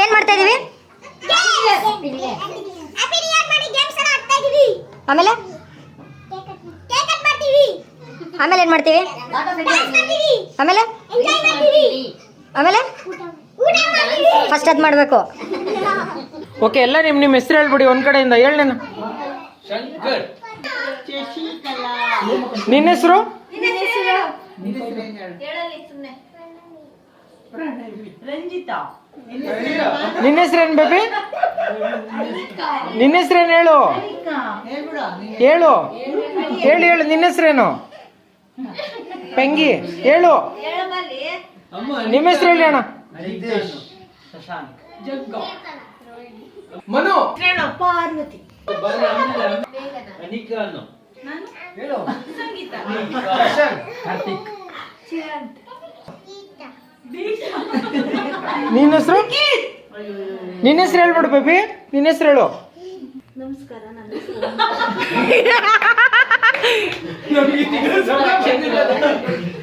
ನಾವೇನ್ ಮಾಡ್ತಾ ಇದೀವಿ? ಆಮೇಲೆ ಆಮೇಲೆ ಏನ್ ಮಾಡ್ತೀವಿ? ಆಮೇಲೆ ಆಮೇಲೆ ಫಸ್ಟ್ ಅದ್ ಮಾಡ್ಬೇಕು. ಓಕೆ, ಎಲ್ಲ ನಿಮ್ಮ ಹೆಸರು ಹೇಳ್ಬಿಡಿ ಒಂದ್ ಕಡೆಯಿಂದ. ಹೇಳಿ ನೀನು. ಶಂಕರ್. ನಿನ್ನ ಹೆಸರು? ರಂಜಿತಾ. ನಿನ್ನ ಹೆಸರೇನು ಬೇಬಿ? ನಿನ್ನ ಹೆಸರೇನು ಹೇಳು. ಹೇಳು ಹೇಳು ಹೇಳು ನಿನ್ನ ಹೆಸರೇನು? ಪೆಂಗಿ ಹೇಳು. ನಿಮ್ಮ ಹೆಸರು ಹೇಳಿ ಅಣ್ಣ. ಮನು. ಪಾರ್ವತಿ. ಕಾರ್ತಿಕ್. ನಿನ್ನ ಹೆಸರು? ನಿನ್ನ ಹೆಸರು ಹೇಳ್ಬಿಡು ಬೇಬಿ. ನಿನ್ನ ಹೆಸರು ಹೇಳು. ನಮಸ್ಕಾರ.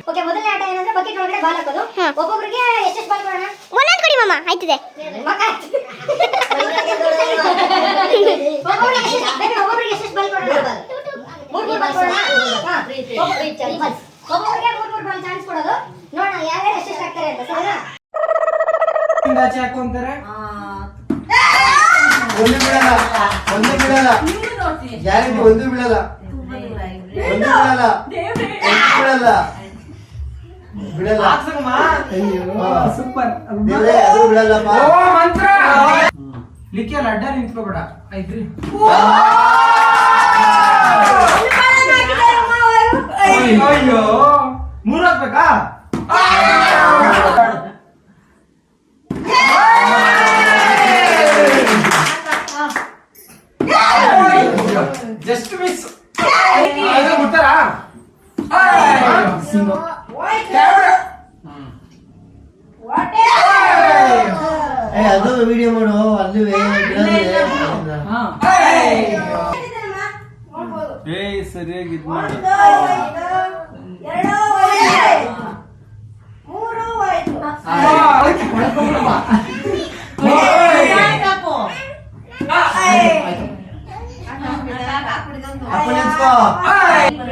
ಓಕೆ, ಮೊದಲನೇ ಆಟ ಏನಂದ್ರೆ ಬಕೆಟ್ ಒಳಗಡೆ ಬಾಲ್ ಹಾಕೋದು. ಒಬ್ಬೊಬ್ಬರಿಗೆ ಎಷ್ಟು ಬಾಲ್ ಕೊಡೋಣ? ಒಂದೊಂದು ಕೊಡಿ ಮಾಮ. ಆಯ್ತದೆ. ಒಬ್ಬೊಬ್ಬರಿಗೆ ಎಷ್ಟು ಬಾಲ್ ಕೊಡೋಣ? ಮೂರು ಬಾಲ್ ಕೊಡೋಣ. ಒಬ್ಬೊಬ್ಬರಿಗೆ ಮೂರು ಬಾಲ್ ಚಾನ್ಸ್ ಕೊಡೋದು. ನೋಡೋಣ ಯಾರ್ಯಾರು ಎಷ್ಟು ಹಾಕ್ತಾರೆ ಅಂತ. ಸರಿನಾ? ಆಚೆ ಹಾಕೊಂತಾರೆ. ಒಂದು ಬಿಡಲ್ಲ, ಒಂದು ಬಿಡಲ್ಲ, ಗ್ಯಾರಂಟಿ ಒಂದು ಬಿಡಲ್ಲ, ಒಂದು ಬಿಡಲ್ಲ, ಬಿಡಲ್ಲ, ಬಿಡಲ್ಲ. ಸೂಪರ್. ದೇವ್ರೇ, ಅದು ಬಿಡಲ್ಲಪ್ಪ. ಓ ಮಂತ್ರ ಲಿಕ್ಕಿಯಲ್ಲ, ಅಡ್ಡ ನಿಂತ್ಕೋಬೇಡ. ಆಯ್ತ್ರಿ. ಅಯ್ಯೋ, ಮೂರು ಹಾಕ್ಬೇಕಾ? Just miss. ಬಿಡ್ತಾರಾ? ಅದು ವಿಡಿಯೋ ಮಾಡು. ಅಲ್ಲಿ ಸರಿಯಾಗಿ ಇದು ಮಾಡು.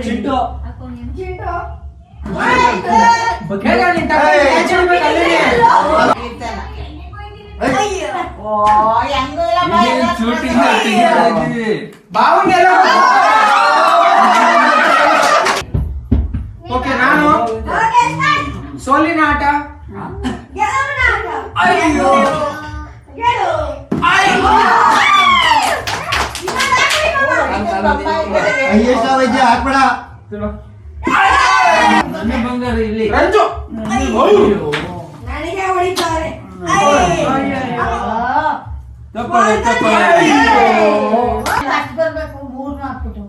ಚಿಂಟು ಓಕೆ, ನಾನು ಸೋಲಿನ ಆಟ. ಅಯ್ಯೋ ಅಯ್ಯೋ ವೈದ್ಯ ಹಾಕ್ಬೇಡ. ಬಂಗಾರ ಇಲ್ಲಿ ರಂಜು. ನನಗೆ ಹೊಡಿತಾರೆ. ಬರ್ಬೇಕು. ಮೂರ್ನ ಹಾಕ್ಬಿಟ್ಟು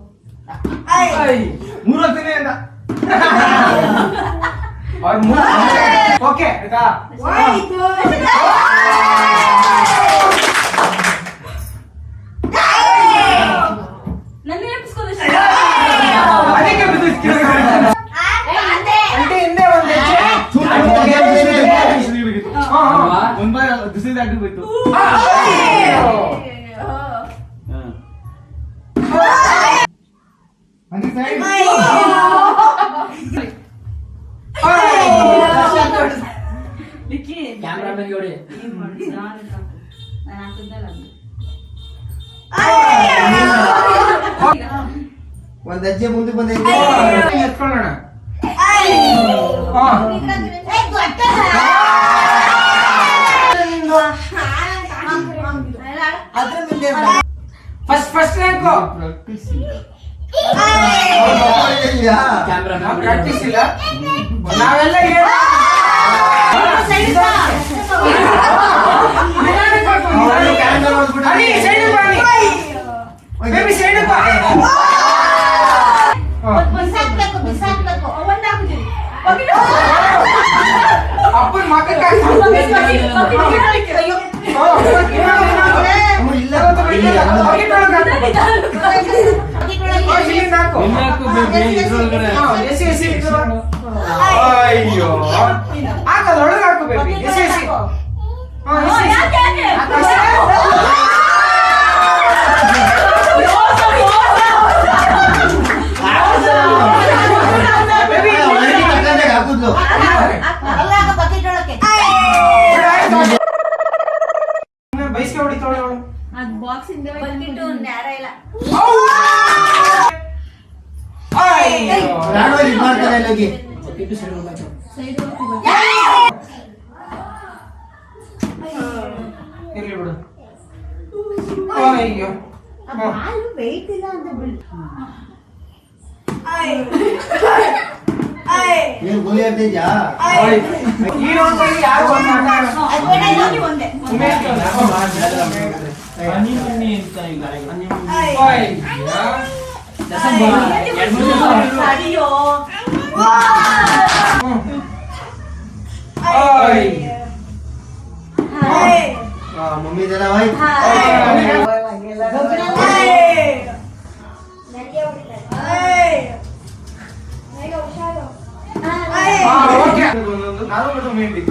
ಮೂರು ಹತ್ತನೇ ಅಂದ. ಓಕೆ, ನನ್ನ ನೆನಪಿಸ್ಕೊಳ್ಳಿ. ಹಿಂದೆ ಒಂದು ಆಗಿರ್ಬೇಕು. ಕ್ಯಾಮ್ರಾಮನ್ ನೋಡಿ. ಒಂದ್ ಹೆಜ್ಜೆ ಮುಂದೆ ಬಂದೈತೆ. ಎತ್ಕೊಳ್ಳೋಣ. First rank. ಪ್ರಾಕ್ಟೀಸ್ ಇಲ್ಲ. ನಾವೆಲ್ಲ ಅಪ್ಪನ ಮಕ್ಕಳ ಅಯ್ಯೋ, ಹಾಕೋದ್ರೊಳಗೆ ಹಾಕೋಬೇಕು. ಹೋಗಿ ಇರ್ಲಿ ಬಿಡು ಅಯ್ಯೋ ವೆಯ್ಟ್ ಇಲ್ಲ ಅಂತ ಬಿಡು. ಏನ್ ಗೋಲಿ ಆಡ್ತಿದ್ಯಾ ಈ ರೌಂಡಲ್ಲಿ ಯಾರು ಒಂದು ಆಟ ಆಡೋಣ? ಉಮೇಶ್ ಓಯ್. ಓಯ್. मम्मी जरा भाई ಓಕೆ. ನಾನು ಬಿಟ್ಟು ಮೇಂಡಿ.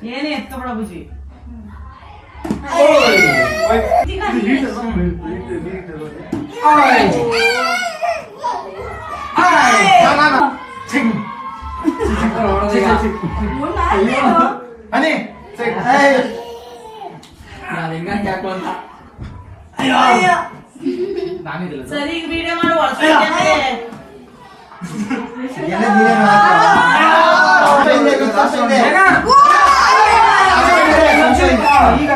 ಏನೇ ಎತ್ಕೊಬೇಡ ಬುಜಿ. ಓಯ್. ಓಯ್. ಓಯ್. ನಾನು. ಚಿಂಗ್. ಹನಿ. ನಾನು ಹೆಂಗಂತ ಹಾಕು ಅಂತ ನಾನಿದಿಲ್ಲ ಸರಿ ಈಗ ವಿಡಿಯೋ ಮಾಡಿ ಒಳಸ್ಕೊಂಡೆ. ಎಲ್ಲ ನೀನೇ ಈಗ